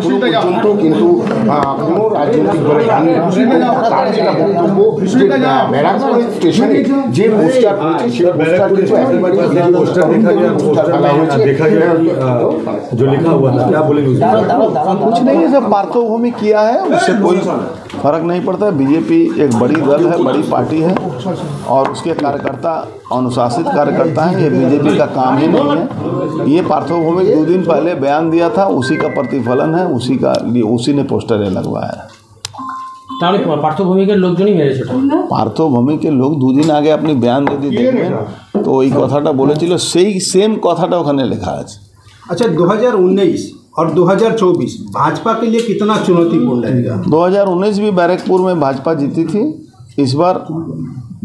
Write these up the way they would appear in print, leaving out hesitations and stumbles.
পর্যন্ত কিন্তু কোনো রাজনৈতিক দলের তার যেটা বক্তব্য ব্যারাকপুর স্টেশনে যে পোস্টার হয়েছে সেই পোস্টার কিন্তু একেবারে पोस्टर देखा गया जो लिखा हुआ था, क्या बोलेंगे? कुछ नहीं है, जब पार्थोभूमि किया है उससे कोई फर्क नहीं पड़ता है। बीजेपी एक बड़ी दल है, बड़ी पार्टी है और उसके कार्यकर्ता अनुशासित कार्यकर्ता हैं। ये बीजेपी का काम ही नहीं है। ये पार्थोभूमि 2 दिन पहले बयान दिया था, उसी का प्रतिफलन है, उसी ने पोस्टर लगवाया है। पार्थभूमिके लोकजनই মেরেছে पार्थभूमिके लोग 2 दिन आगे अपनी बयान যদি দেখবেন তো ওই কথাটা বলেছিল, সেই সেম কথাটা ওখানে লেখা আছে। अच्छा, 2019 और 2024 भाजपा के लिए कितना चुनौतीपूर्ण रहेगा? 2019 भी बैरकपुर में भाजपा जीती थी। इस बार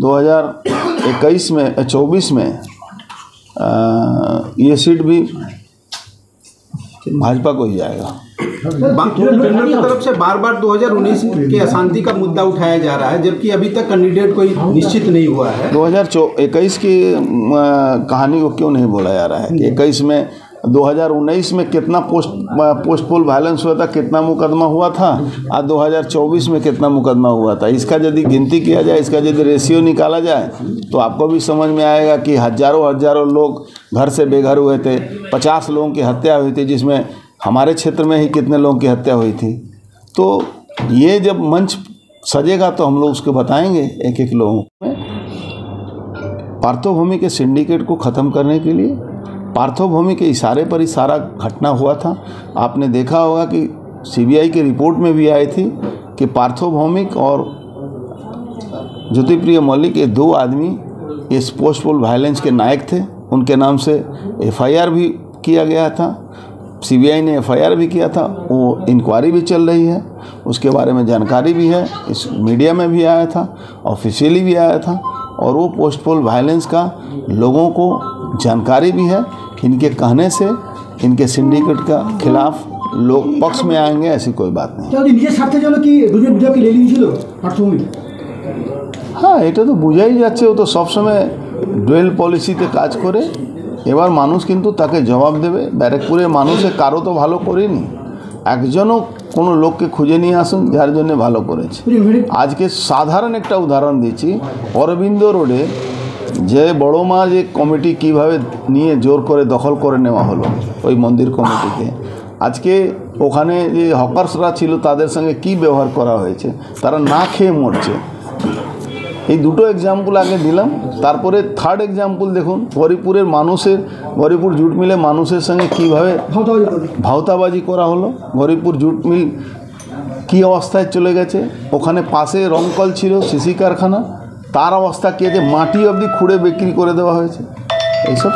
2024 में ये सीट भी भाजपा को ही जाएगा। की तरफ से बार बार 2019 के अशांति का मुद्दा उठाया जा रहा है, जबकि अभी तक कैंडिडेट कोई निश्चित नहीं हुआ है। 2021 की कहानी को क्यों नहीं बोला जा रहा है? 21 में 2019 में कितना पोस्टपोल वायलेंस हुआ था, कितना मुकदमा हुआ था, और 2024 में कितना मुकदमा हुआ था। इसका यदि गिनती किया जाए, इसका यदि रेशियो निकाला जाए तो आपको भी समझ में आएगा कि हजारों लोग घर से बेघर हुए थे। 50 लोगों की हत्या हुई थी, जिसमें हमारे क्षेत्र में ही कितने लोगों की हत्या हुई थी। तो ये जब मंच सजेगा तो हम लोग उसको बताएंगे एक लोगों में। पार्थोभूमि के सिंडिकेट को ख़त्म करने के लिए पार्थोभूमि के इशारे पर ही सारा घटना हुआ था। आपने देखा होगा कि सीबीआई की रिपोर्ट में भी आई थी कि पार्थोभौमिक और ज्योतिप्रिय मौलिक ये 2 आदमी इस पोस्टपोल वायलेंस के नायक थे। उनके नाम से एफआईआर भी किया गया था, सीबीआई ने एफआईआर भी किया था, वो इंक्वायरी भी चल रही है, उसके बारे में जानकारी भी है, इस मीडिया में भी आया था, ऑफिशियली भी आया था। और वो पोस्टपोल वायलेंस का लोगों को जानकारी भी है। इनके कहने से इनके सिंडिकेट का खिलाफ लोग पक्ष में आएंगे, ऐसी कोई बात नहीं। हाँ, এটা তো বোঝাই যাচ্ছে ও তো সবসময় ডুয়েল পলিসিতে কাজ করে। এবার মানুষ কিন্তু তাকে জবাব দেবে। ব্যারাকপুরের মানুষে কারো তো ভালো করেনি, একজনও কোনো লোককে খুঁজে নিয়ে আসুন যার জন্য ভালো করেছে। আজকে সাধারণ একটা উদাহরণ দিচ্ছি, অরবিন্দ রোডে যে বড় মা যে কমিটি কীভাবে নিয়ে জোর করে দখল করে নেওয়া হলো ওই মন্দির কমিটিকে, আজকে ওখানে যে হকার্সরা ছিল তাদের সঙ্গে কি ব্যবহার করা হয়েছে, তারা না খেয়ে মরছে। এই দুটো এক্সাম্পল আগে দিলাম, তারপরে থার্ড এক্সাম্পল দেখুন গরিপুরের মানুষের, গরিপুর জুট মিলে মানুষের সঙ্গে কীভাবে ভাওতাবাজি করা হলো। গরিপুর জুট মিল কী অবস্থায় চলে গেছে, ওখানে পাশে রংকল ছিল, সিসি কারখানা, তার অবস্থা কী আছে, মাটি অবধি খুঁড়ে বিক্রি করে দেওয়া হয়েছে।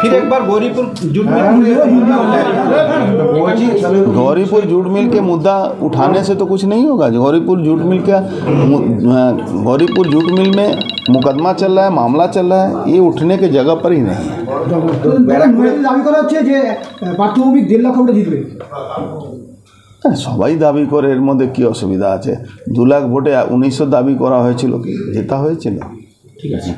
फिर एक बार गौरीपुर जूट मिल के मुद्दा उठाने से तो कुछ नहीं होगा। गौरीपुर जूट मिल में मुकदमा चल रहा है, मामला चल रहा है, ये उठने के जगह पर ही नहीं है। সবাই দাবি করে, এর মধ্যে কি অসুবিধা আছে? 2 লাখ ভোটে 1900 দাবি করা হয়েছিল, কি জেতা হয়েছিল? ঠিক আছে।